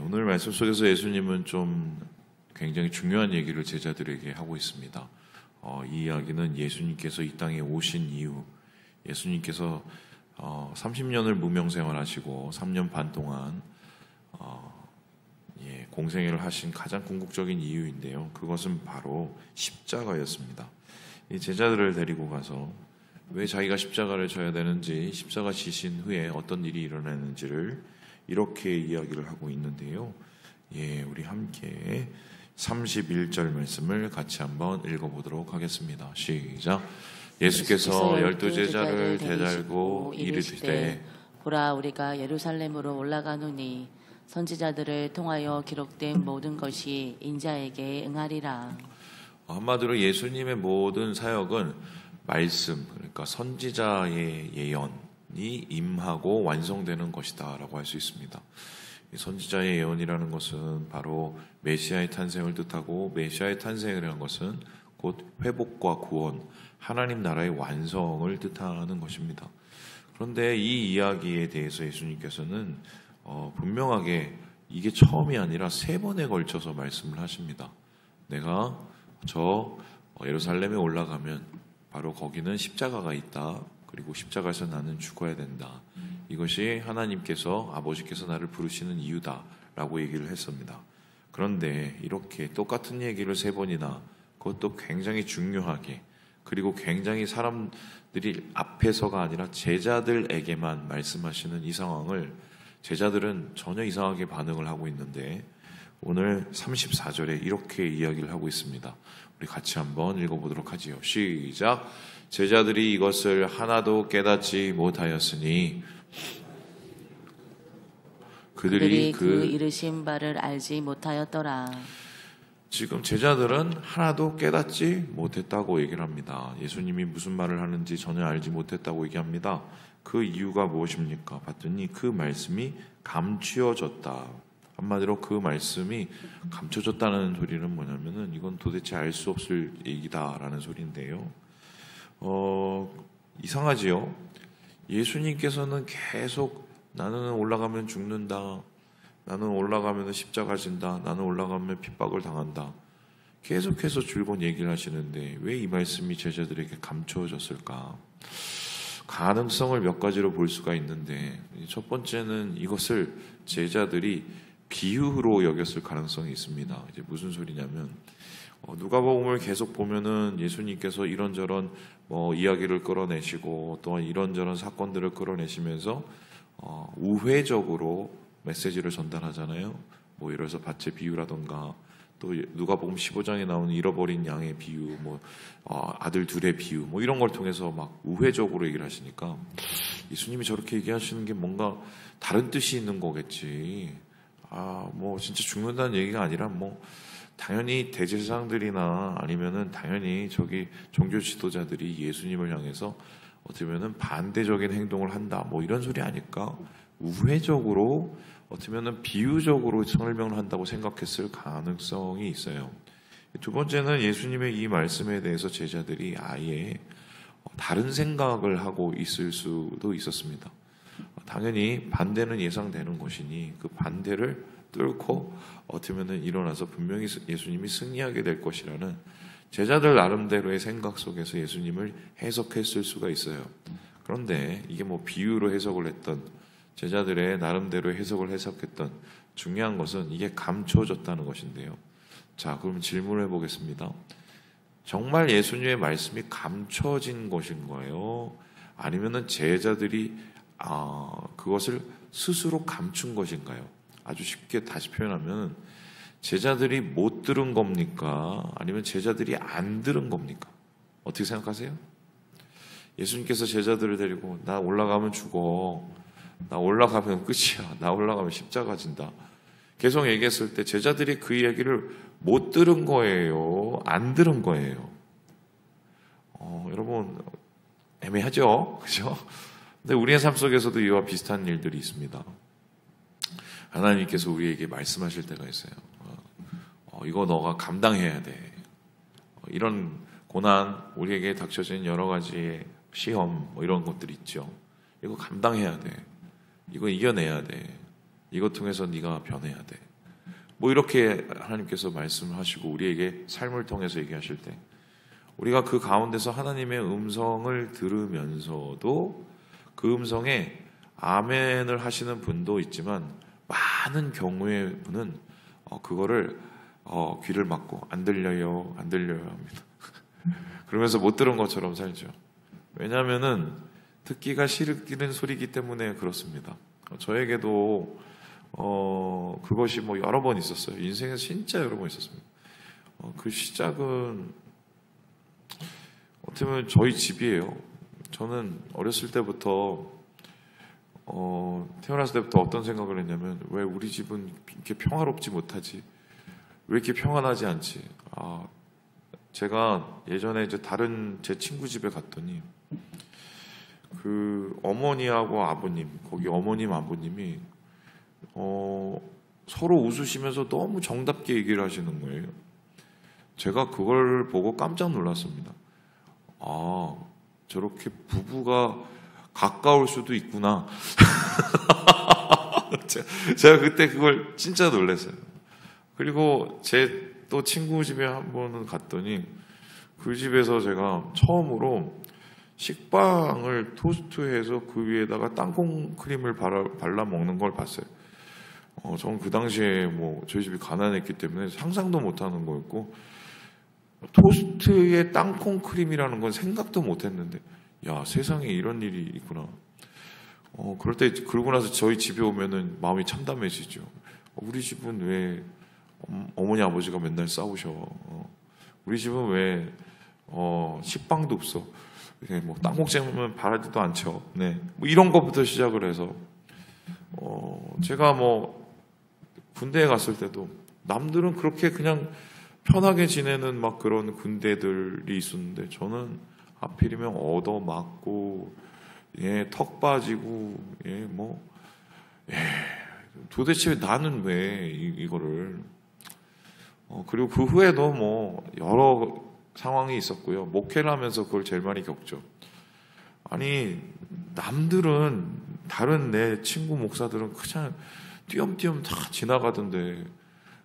오늘 말씀 속에서 예수님은 좀 굉장히 중요한 얘기를 제자들에게 하고 있습니다. 이 이야기는 예수님께서 이 땅에 오신 이후, 예수님께서 30년을 무명생활하시고 3년 반 동안 공생애를 하신 가장 궁극적인 이유인데요. 그것은 바로 십자가였습니다. 이 제자들을 데리고 가서 왜 자기가 십자가를 져야 되는지, 십자가 지신 후에 어떤 일이 일어나는지를 이렇게 이야기를 하고 있는데요. 우리 함께 31절 말씀을 같이 한번 읽어보도록 하겠습니다. 시작. 예수께서 12제자를 대달고 이르시되 보라, 우리가 예루살렘으로 올라가노니 선지자들을 통하여 기록된 모든 것이 인자에게 응하리라. 한마디로 예수님의 모든 사역은 말씀, 그러니까 선지자의 예언이 임하고 완성되는 것이다 라고 할 수 있습니다. 선지자의 예언이라는 것은 바로 메시아의 탄생을 뜻하고, 메시아의 탄생이라는 것은 곧 회복과 구원, 하나님 나라의 완성을 뜻하는 것입니다. 그런데 이 이야기에 대해서 예수님께서는 분명하게 이게 처음이 아니라 3번에 걸쳐서 말씀을 하십니다. 내가 저 예루살렘에 올라가면 바로 거기는 십자가가 있다. 그리고 십자가에서 나는 죽어야 된다. 이것이 하나님께서, 아버지께서 나를 부르시는 이유다 라고 얘기를 했습니다. 그런데 이렇게 똑같은 얘기를 3번이나, 그것도 굉장히 중요하게, 그리고 굉장히 사람들이 앞에서가 아니라 제자들에게만 말씀하시는 이 상황을 제자들은 전혀 이상하게 반응을 하고 있는데, 오늘 34절에 이렇게 이야기를 하고 있습니다. 우리 같이 한번 읽어보도록 하지요. 시작. 제자들이 이것을 하나도 깨닫지 못하였으니 그들이 그 이르신 바를 알지 못하였더라. 지금 제자들은 하나도 깨닫지 못했다고 얘기를 합니다. 예수님이 무슨 말을 하는지 전혀 알지 못했다고 얘기합니다. 그 이유가 무엇입니까? 봤더니 그 말씀이 감추어졌다. 한마디로 그 말씀이 감춰졌다는 소리는 뭐냐면은 이건 도대체 알 수 없을 얘기다라는 소리인데요. 이상하지요? 예수님께서는 계속 나는 올라가면 죽는다. 나는 올라가면 십자가 진다. 나는 올라가면 핍박을 당한다. 계속해서 줄곧 얘기를 하시는데 왜 이 말씀이 제자들에게 감춰졌을까? 가능성을 몇 가지로 볼 수가 있는데, 첫 번째는 이것을 제자들이 비유로 여겼을 가능성이 있습니다. 이제 무슨 소리냐면, 누가복음을 계속 보면은 예수님께서 이런저런 이야기를 끌어내시고 또한 이런저런 사건들을 끌어내시면서 우회적으로 메시지를 전달하잖아요. 예를 들어서 밭의 비유라던가, 또 누가복음 15장에 나오는 잃어버린 양의 비유, 아들 둘의 비유, 이런 걸 통해서 막 우회적으로 얘기를 하시니까 예수님이 저렇게 얘기하시는 게 뭔가 다른 뜻이 있는 거겠지. 진짜 죽는다는 얘기가 아니라 당연히 대제사장들이나 아니면은 당연히 저기 종교 지도자들이 예수님을 향해서 어떻게 보면은 반대적인 행동을 한다. 이런 소리 아닐까? 우회적으로 어떻게 보면은 비유적으로 설명을 한다고 생각했을 가능성이 있어요. 두 번째는 예수님의 이 말씀에 대해서 제자들이 아예 다른 생각을 하고 있을 수도 있었습니다. 당연히 반대는 예상되는 것이니 그 반대를 뚫고 어떻게 보면 일어나서 분명히 예수님이 승리하게 될 것이라는 제자들 나름대로의 생각 속에서 예수님을 해석했을 수가 있어요. 그런데 이게 비유로 해석을 했던, 제자들의 나름대로 해석을 해석했던, 중요한 것은 이게 감춰졌다는 것인데요. 자, 그럼 질문을 해보겠습니다. 정말 예수님의 말씀이 감춰진 것인 거예요? 아니면은 제자들이 그것을 스스로 감춘 것인가요? 아주 쉽게 다시 표현하면 제자들이 못 들은 겁니까? 아니면 제자들이 안 들은 겁니까? 어떻게 생각하세요? 예수님께서 제자들을 데리고 나 올라가면 죽어. 나 올라가면 끝이야. 나 올라가면 십자가 진다. 계속 얘기했을 때 제자들이 그 얘기를 못 들은 거예요? 안 들은 거예요? 여러분 애매하죠? 그죠? 근데 우리의 삶 속에서도 이와 비슷한 일들이 있습니다. 하나님께서 우리에게 말씀하실 때가 있어요. 이거 너가 감당해야 돼. 이런 고난, 우리에게 닥쳐진 여러 가지의 시험, 이런 것들이 있죠. 이거 감당해야 돼. 이거 이겨내야 돼. 이것 통해서 네가 변해야 돼. 뭐 이렇게 하나님께서 말씀하시고 우리에게 삶을 통해서 얘기하실 때 우리가 그 가운데서 하나님의 음성을 들으면서도 그 음성에 아멘을 하시는 분도 있지만 많은 경우의 분은 그거를 귀를 막고 안 들려요 합니다. 그러면서 못 들은 것처럼 살죠. 왜냐하면은 듣기가 싫은 소리이기 때문에 그렇습니다. 저에게도 그것이 뭐 여러 번 있었어요. 인생에서 진짜 여러 번 있었습니다. 그 시작은 어떻게 보면 저희 집이에요. 저는 어렸을 때부터 태어났을 때부터 어떤 생각을 했냐면 왜 우리 집은 이렇게 평화롭지 못하지? 왜 이렇게 평안하지 않지? 제가 예전에 이제 다른 제 친구 집에 갔더니 그 어머니하고 아버님, 거기 어머님 아버님이 서로 웃으시면서 너무 정답게 얘기를 하시는 거예요. 제가 그걸 보고 깜짝 놀랐습니다. 저렇게 부부가 가까울 수도 있구나. 제가 그때 그걸 진짜 놀랐어요. 그리고 제 또 친구 집에 한 번은 갔더니 그 집에서 제가 처음으로 식빵을 토스트해서 그 위에다가 땅콩 크림을 발라 먹는 걸 봤어요. 저는 그 당시에 뭐 저희 집이 가난했기 때문에 상상도 못하는 거였고 토스트에 땅콩 크림이라는 건 생각도 못했는데 야 세상에 이런 일이 있구나. 그럴 때 그러고 나서 저희 집에 오면은 마음이 참담해지죠. 우리 집은 왜 어머니 아버지가 맨날 싸우셔? 우리 집은 왜 식빵도 없어? 뭐 땅콩잼은 바라지도 않죠. 네, 뭐 이런 것부터 시작을 해서 제가 뭐 군대에 갔을 때도 남들은 그렇게 그냥 편하게 지내는 막 그런 군대들이 있었는데 저는 하필이면 얻어맞고 턱 빠지고 도대체 나는 왜 이거를 그리고 그 후에도 뭐 여러 상황이 있었고요. 목회를 하면서 그걸 제일 많이 겪죠. 아니 남들은 다른 내 친구 목사들은 그냥 띄엄띄엄 다 지나가던데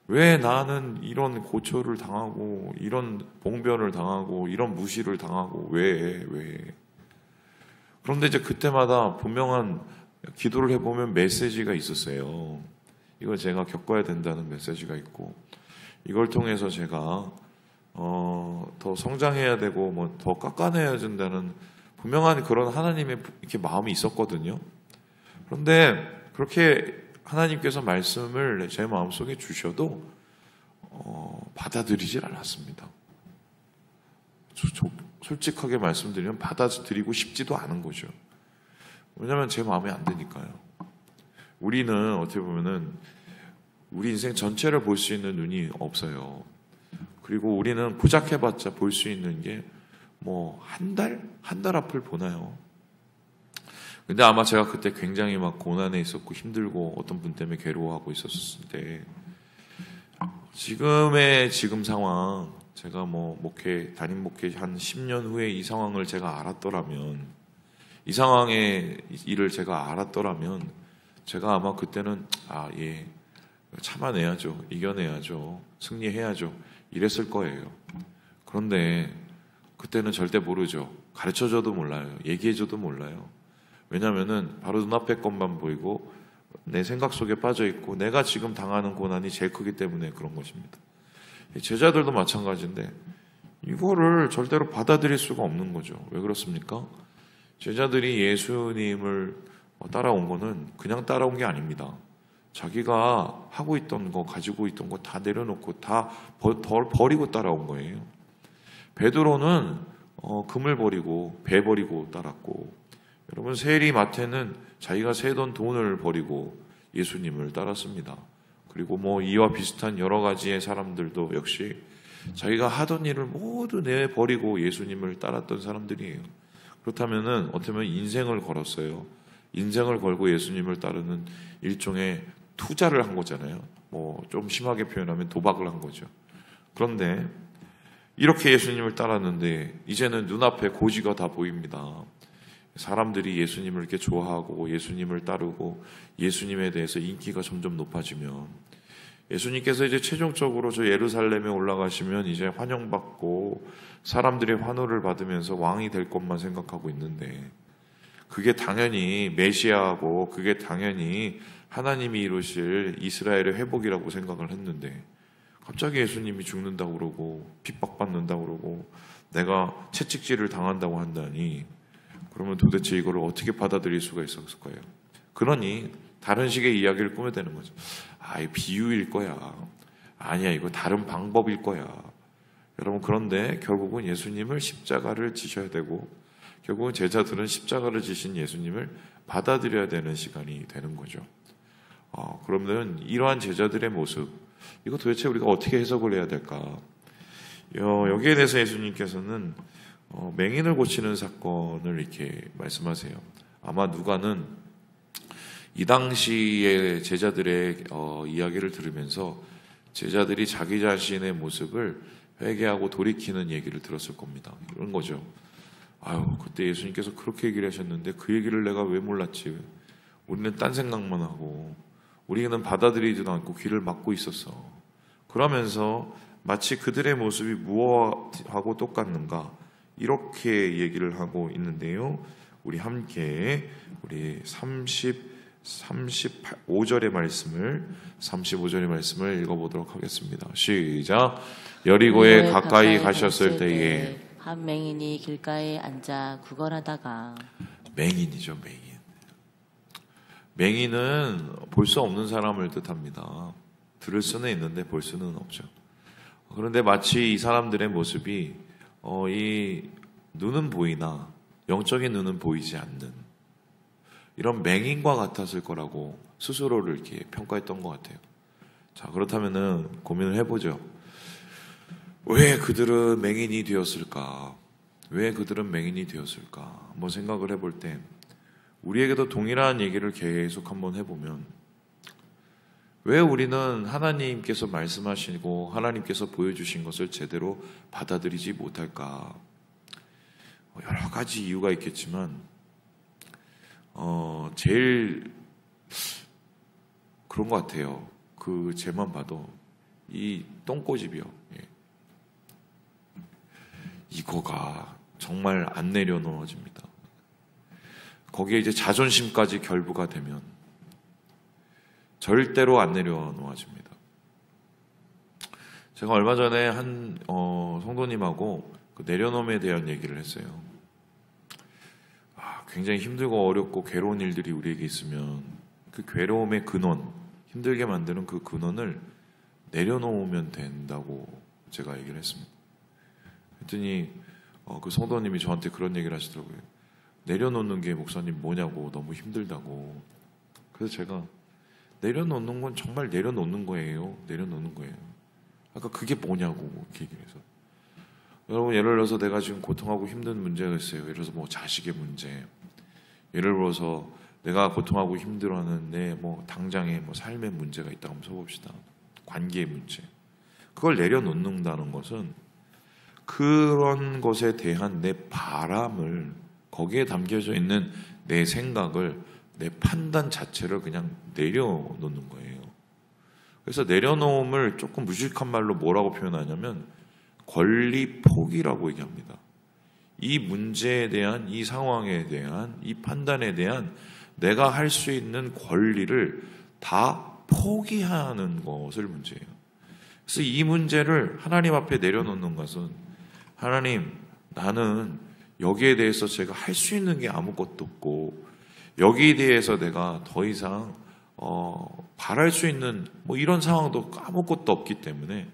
왜 나는 이런 고초를 당하고 이런 봉변을 당하고 이런 무시를 당하고 왜 그런데 이제 그때마다 분명한 기도를 해보면 메시지가 있었어요. 이걸 제가 겪어야 된다는 메시지가 있고 이걸 통해서 제가 더 성장해야 되고 뭐 더 깎아내야 된다는 분명한 그런 하나님의 이렇게 마음이 있었거든요. 그런데 그렇게 하나님께서 말씀을 제 마음속에 주셔도 받아들이질 않았습니다. 솔직하게 말씀드리면 받아들이고 싶지도 않은 거죠. 왜냐하면 제 마음에 안 드니까요. 우리는 어떻게 보면은 우리 인생 전체를 볼 수 있는 눈이 없어요. 그리고 우리는 부작해봤자 볼 수 있는 게 뭐 한 달 앞을 보나요? 근데 아마 제가 그때 굉장히 막 고난에 있었고 힘들고 어떤 분 때문에 괴로워하고 있었을 때 지금 상황 제가 뭐 담임 목회 한 10년 후에 이 상황을 제가 알았더라면 이 상황의 일을 제가 알았더라면 제가 아마 그때는 참아내야죠. 이겨내야죠. 승리해야죠. 이랬을 거예요. 그런데 그때는 절대 모르죠. 가르쳐줘도 몰라요. 얘기해줘도 몰라요. 왜냐면은 바로 눈앞에 것만 보이고 내 생각 속에 빠져있고 내가 지금 당하는 고난이 제일 크기 때문에 그런 것입니다. 제자들도 마찬가지인데 이거를 절대로 받아들일 수가 없는 거죠. 왜 그렇습니까? 제자들이 예수님을 따라온 거는 그냥 따라온 게 아닙니다. 자기가 하고 있던 거, 가지고 있던 거 다 내려놓고 다 버리고 따라온 거예요. 베드로는 금을 버리고 배 버리고 따랐고 여러분 세리 마태는 자기가 세던 돈을 버리고 예수님을 따랐습니다. 그리고 뭐 이와 비슷한 여러 가지의 사람들도 역시 자기가 하던 일을 모두 내버리고 예수님을 따랐던 사람들이에요. 그렇다면은 어떻게 보면 인생을 걸었어요. 인생을 걸고 예수님을 따르는 일종의 투자를 한 거잖아요. 뭐 좀 심하게 표현하면 도박을 한 거죠. 그런데 이렇게 예수님을 따랐는데 이제는 눈앞에 고지가 다 보입니다. 사람들이 예수님을 이렇게 좋아하고 예수님을 따르고 예수님에 대해서 인기가 점점 높아지면 예수님께서 이제 최종적으로 저 예루살렘에 올라가시면 이제 환영받고 사람들의 환호를 받으면서 왕이 될 것만 생각하고 있는데, 그게 당연히 메시아하고 그게 당연히 하나님이 이루실 이스라엘의 회복이라고 생각을 했는데, 갑자기 예수님이 죽는다고 그러고 핍박받는다고 그러고 내가 채찍질을 당한다고 한다니, 그러면 도대체 이거를 어떻게 받아들일 수가 있었을까요? 그러니 다른 식의 이야기를 꾸며대는 거죠. 이 비유일 거야. 아니야, 이거 다른 방법일 거야. 여러분, 그런데 결국은 예수님을 십자가를 지셔야 되고, 결국은 제자들은 십자가를 지신 예수님을 받아들여야 되는 시간이 되는 거죠. 그러면 이러한 제자들의 모습, 이거 도대체 우리가 어떻게 해석을 해야 될까? 여기에 대해서 예수님께서는 맹인을 고치는 사건을 이렇게 말씀하세요. 아마 누가는 이 당시의 제자들의 이야기를 들으면서 제자들이 자기 자신의 모습을 회개하고 돌이키는 얘기를 들었을 겁니다. 이런 거죠. 그때 예수님께서 그렇게 얘기를 하셨는데 그 얘기를 내가 왜 몰랐지? 우리는 딴 생각만 하고 우리는 받아들이지도 않고 귀를 막고 있었어. 그러면서 마치 그들의 모습이 무엇하고 똑같는가, 이렇게 얘기를 하고 있는데요. 우리 함께 우리 35절의 말씀을 읽어보도록 하겠습니다. 시작. 여리고에 가까이 가셨을 때에 한 맹인이 길가에 앉아 구걸하다가. 맹인이죠, 맹인. 맹인은 볼 수 없는 사람을 뜻합니다. 들을 수는 있는데 볼 수는 없죠. 그런데 마치 이 사람들의 모습이 이 눈은 보이나 영적인 눈은 보이지 않는 이런 맹인과 같았을 거라고 스스로를 이렇게 평가했던 것 같아요. 자, 그렇다면은 고민을 해보죠. 왜 그들은 맹인이 되었을까? 왜 그들은 맹인이 되었을까? 한번 생각을 해볼 때 우리에게도 동일한 얘기를 계속 한번 해보면, 왜 우리는 하나님께서 말씀하시고 하나님께서 보여주신 것을 제대로 받아들이지 못할까? 여러 가지 이유가 있겠지만 제일 그런 것 같아요. 그 제만 봐도 이 똥꼬집이요. 이거가 정말 안 내려놓아집니다. 거기에 이제 자존심까지 결부가 되면 절대로 안 내려놓아집니다. 제가 얼마 전에 한 성도님하고 그 내려놓음에 대한 얘기를 했어요. 굉장히 힘들고 어렵고 괴로운 일들이 우리에게 있으면 그 괴로움의 근원, 힘들게 만드는 그 근원을 내려놓으면 된다고 제가 얘기를 했습니다. 그랬더니 그 성도님이 저한테 그런 얘기를 하시더라고요. 내려놓는 게 목사님 뭐냐고, 너무 힘들다고. 그래서 제가 내려놓는 건 정말 내려놓는 거예요. 내려놓는 거예요. 아까 그게 뭐냐고 이렇게 얘기를 해서. 여러분, 예를 들어서 내가 지금 고통하고 힘든 문제가 있어요. 예를 들어서 뭐 자식의 문제, 예를 들어서 내가 고통하고 힘들어하는 내 뭐 당장의 뭐 삶의 문제가 있다고 한번 써봅시다. 관계의 문제. 그걸 내려놓는다는 것은 그런 것에 대한 내 바람을, 거기에 담겨져 있는 내 생각을, 내 판단 자체를 그냥 내려놓는 거예요. 그래서 내려놓음을 조금 무식한 말로 뭐라고 표현하냐면 권리 포기라고 얘기합니다. 이 문제에 대한, 이 상황에 대한, 이 판단에 대한 내가 할 수 있는 권리를 다 포기하는 것을 문제예요. 그래서 이 문제를 하나님 앞에 내려놓는 것은, 하나님, 나는 여기에 대해서 제가 할 수 있는 게 아무것도 없고 여기에 대해서 내가 더 이상 바랄 수 있는 뭐 이런 상황도 아무것도 없기 때문에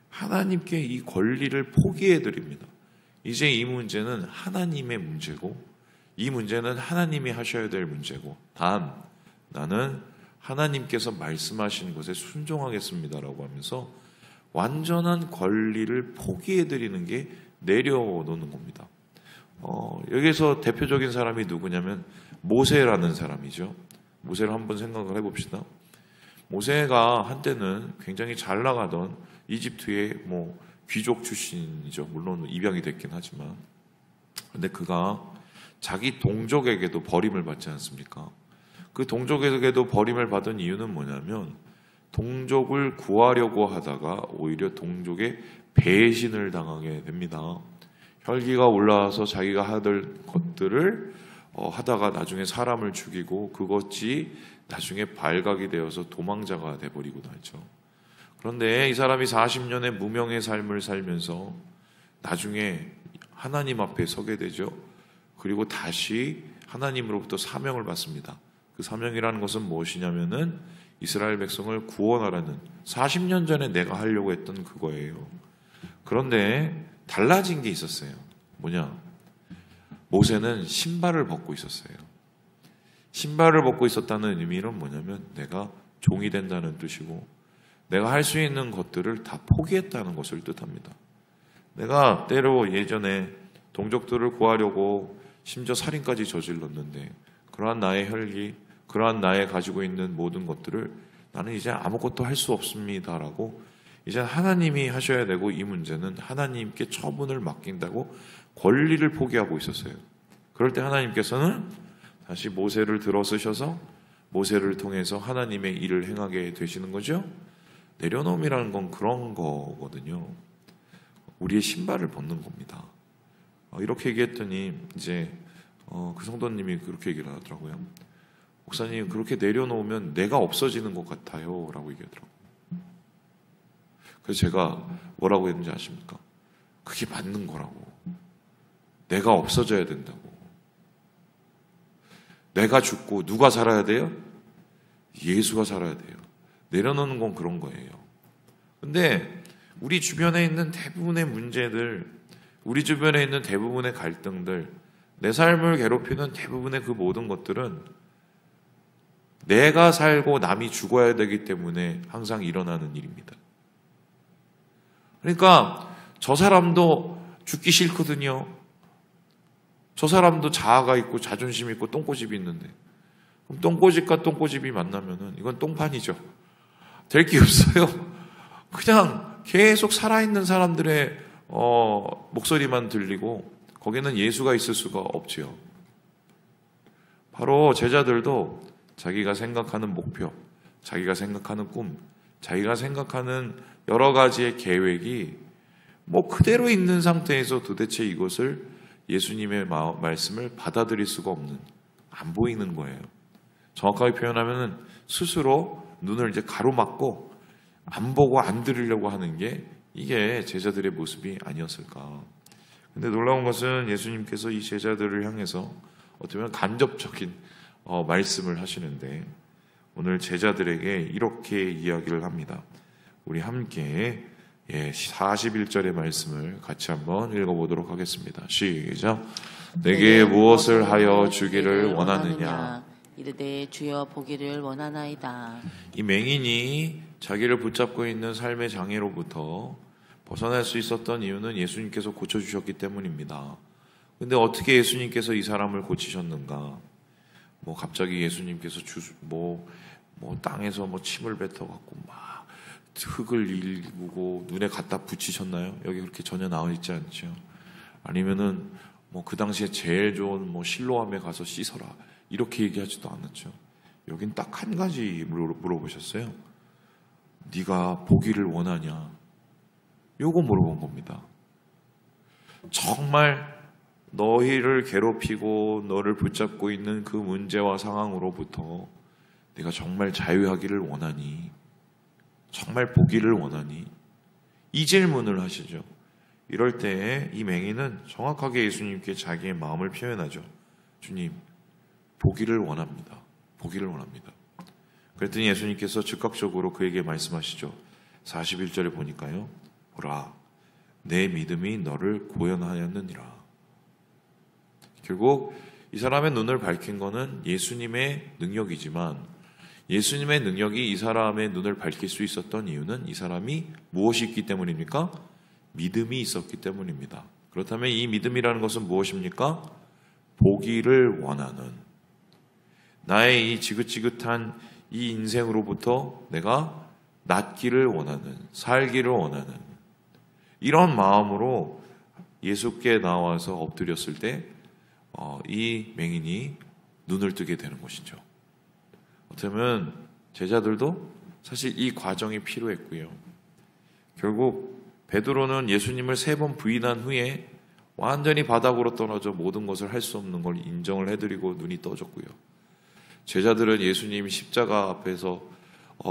하나님께 이 권리를 포기해 드립니다. 이제 이 문제는 하나님의 문제고, 이 문제는 하나님이 하셔야 될 문제고, 단 나는 하나님께서 말씀하신 것에 순종하겠습니다라고 하면서 완전한 권리를 포기해 드리는 게 내려놓는 겁니다. 여기서 대표적인 사람이 누구냐면 모세라는 사람이죠. 모세를 한번 생각을 해봅시다. 모세가 한때는 굉장히 잘 나가던 이집트의 뭐 귀족 출신이죠. 물론 입양이 됐긴 하지만. 근데 그가 자기 동족에게도 버림을 받지 않습니까? 그 동족에게도 버림을 받은 이유는 뭐냐면 동족을 구하려고 하다가 오히려 동족의 배신을 당하게 됩니다. 혈기가 올라와서 자기가 하던 것들을 하다가 나중에 사람을 죽이고 그것이 나중에 발각이 되어서 도망자가 돼버리고 나죠. 그런데 이 사람이 40년의 무명의 삶을 살면서 나중에 하나님 앞에 서게 되죠. 그리고 다시 하나님으로부터 사명을 받습니다. 그 사명이라는 것은 무엇이냐면은 이스라엘 백성을 구원하라는 40년 전에 내가 하려고 했던 그거예요. 그런데 달라진 게 있었어요. 뭐냐? 모세는 신발을 벗고 있었어요. 신발을 벗고 있었다는 의미는 뭐냐면 내가 종이 된다는 뜻이고 내가 할 수 있는 것들을 다 포기했다는 것을 뜻합니다. 내가 때로 예전에 동족들을 구하려고 심지어 살인까지 저질렀는데 그러한 나의 혈기, 그러한 나의 가지고 있는 모든 것들을 나는 이제 아무것도 할 수 없습니다라고 이제 하나님이 하셔야 되고 이 문제는 하나님께 처분을 맡긴다고 권리를 포기하고 있었어요. 그럴 때 하나님께서는 다시 모세를 들어쓰셔서 모세를 통해서 하나님의 일을 행하게 되시는 거죠. 내려놓음이라는 건 그런 거거든요. 우리의 신발을 벗는 겁니다. 이렇게 얘기했더니 이제 그 성도님이 그렇게 얘기를 하더라고요. 목사님 그렇게 내려놓으면 내가 없어지는 것 같아요 라고 얘기하더라고요. 그래서 제가 뭐라고 했는지 아십니까? 그게 맞는 거라고. 내가 없어져야 된다고. 내가 죽고 누가 살아야 돼요? 예수가 살아야 돼요. 내려놓는 건 그런 거예요. 근데 우리 주변에 있는 대부분의 문제들, 우리 주변에 있는 대부분의 갈등들, 내 삶을 괴롭히는 대부분의 그 모든 것들은 내가 살고 남이 죽어야 되기 때문에 항상 일어나는 일입니다. 그러니까 저 사람도 죽기 싫거든요. 저 사람도 자아가 있고 자존심 있고 똥꼬집이 있는데 그럼 똥꼬집과 똥꼬집이 만나면은 이건 똥판이죠. 될 게 없어요. 그냥 계속 살아있는 사람들의 목소리만 들리고 거기는 예수가 있을 수가 없지요. 바로 제자들도 자기가 생각하는 목표, 자기가 생각하는 꿈, 자기가 생각하는 여러 가지의 계획이 뭐 그대로 있는 상태에서 도대체 이것을 예수님의 말씀을 받아들일 수가 없는, 안 보이는 거예요. 정확하게 표현하면 스스로 눈을 이제 가로막고 안 보고 안 들으려고 하는 게 이게 제자들의 모습이 아니었을까. 근데 놀라운 것은 예수님께서 이 제자들을 향해서 어떻게 보면 간접적인 말씀을 하시는데 오늘 제자들에게 이렇게 이야기를 합니다. 우리 함께 41절의 말씀을 같이 한번 읽어보도록 하겠습니다. 시작. 내게 무엇을 하여 주기를 원하느냐? 이르되 주여 보기를 원하나이다. 이 맹인이 자기를 붙잡고 있는 삶의 장애로부터 벗어날 수 있었던 이유는 예수님께서 고쳐주셨기 때문입니다. 근데 어떻게 예수님께서 이 사람을 고치셨는가? 뭐 갑자기 예수님께서 땅에서 침을 뱉어갖고 막 흙을 일구고 눈에 갖다 붙이셨나요? 여기 그렇게 전혀 나와 있지 않죠. 아니면은 그 당시에 제일 좋은 실로암에 가서 씻어라 이렇게 얘기하지도 않았죠. 여긴 딱 한 가지 물어보셨어요. 네가 보기를 원하냐? 요거 물어본 겁니다. 정말 너희를 괴롭히고 너를 붙잡고 있는 그 문제와 상황으로부터 네가 정말 자유하기를 원하니? 정말 보기를 원하니? 이 질문을 하시죠. 이럴 때에 이 맹인은 정확하게 예수님께 자기의 마음을 표현하죠. 주님, 보기를 원합니다. 보기를 원합니다. 그랬더니 예수님께서 즉각적으로 그에게 말씀하시죠. 41절에 보니까요. 보라, 내 믿음이 너를 구원하였느니라. 결국 이 사람의 눈을 밝힌 것은 예수님의 능력이지만 예수님의 능력이 이 사람의 눈을 밝힐 수 있었던 이유는 이 사람이 무엇이 있기 때문입니까? 믿음이 있었기 때문입니다. 그렇다면 이 믿음이라는 것은 무엇입니까? 보기를 원하는, 나의 이 지긋지긋한 이 인생으로부터 내가 낫기를 원하는, 살기를 원하는 이런 마음으로 예수께 나와서 엎드렸을 때 이 맹인이 눈을 뜨게 되는 것이죠. 어쩌면 제자들도 사실 이 과정이 필요했고요. 결국 베드로는 예수님을 3번 부인한 후에 완전히 바닥으로 떨어져 모든 것을 할 수 없는 걸 인정을 해드리고 눈이 떠졌고요. 제자들은 예수님이 십자가 앞에서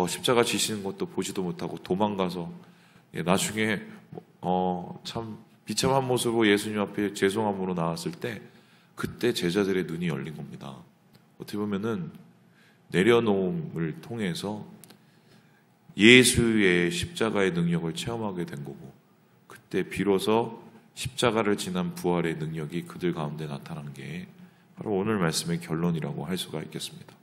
십자가 지시는 것도 보지도 못하고 도망가서 나중에 참 비참한 모습으로 예수님 앞에 죄송함으로 나왔을 때 그때 제자들의 눈이 열린 겁니다. 어떻게 보면은 내려놓음을 통해서 예수의 십자가의 능력을 체험하게 된 거고, 그때 비로소 십자가를 지난 부활의 능력이 그들 가운데 나타난 게 바로 오늘 말씀의 결론이라고 할 수가 있겠습니다.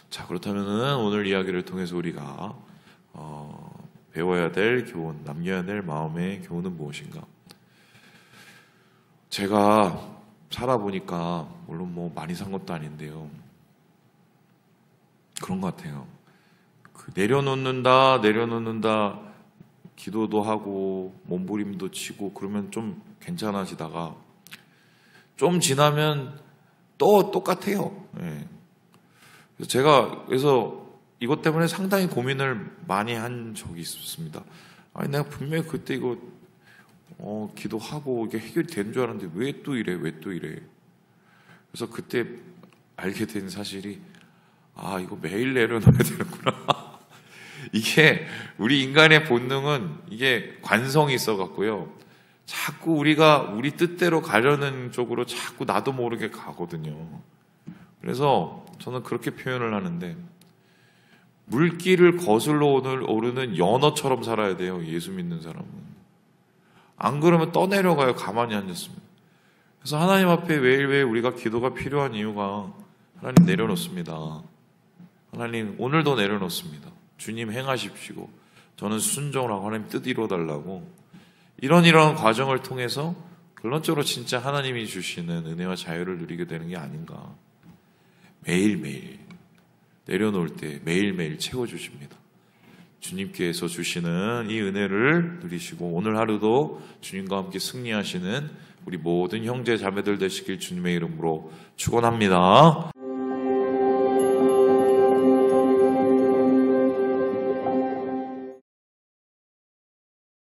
자, 그렇다면은 오늘 이야기를 통해서 우리가 배워야 될 교훈, 남겨야 될 마음의 교훈은 무엇인가? 제가 살아보니까 물론 뭐 많이 산 것도 아닌데요, 그런 것 같아요. 내려놓는다 기도도 하고 몸부림도 치고 그러면 좀 괜찮아지다가 좀 지나면 또 똑같아요. 예. 그래서 이것 때문에 상당히 고민을 많이 한 적이 있었습니다. 아니, 내가 분명히 그때 이거 기도하고 이게 해결이 되는 줄 알았는데 왜 또 이래? 그래서 그때 알게 된 사실이, 이거 매일 내려놔야 되는구나. 이게 우리 인간의 본능은 이게 관성이 있어갖고요, 자꾸 우리가 우리 뜻대로 가려는 쪽으로 자꾸 나도 모르게 가거든요. 그래서 저는 그렇게 표현을 하는데, 물길을 거슬러 오르는 연어처럼 살아야 돼요, 예수 믿는 사람은. 안 그러면 떠내려가요, 가만히 앉았으면. 그래서 하나님 앞에 매일매일 우리가 기도가 필요한 이유가, 하나님 내려놓습니다. 하나님 오늘도 내려놓습니다. 주님 행하십시오. 저는 순종을 하고 하나님 뜻 이루어달라고, 이런 과정을 통해서 결론적으로 진짜 하나님이 주시는 은혜와 자유를 누리게 되는 게 아닌가. 매일매일 내려놓을 때 매일매일 채워주십니다. 주님께서 주시는 이 은혜를 누리시고 오늘 하루도 주님과 함께 승리하시는 우리 모든 형제 자매들 되시길 주님의 이름으로 축원합니다.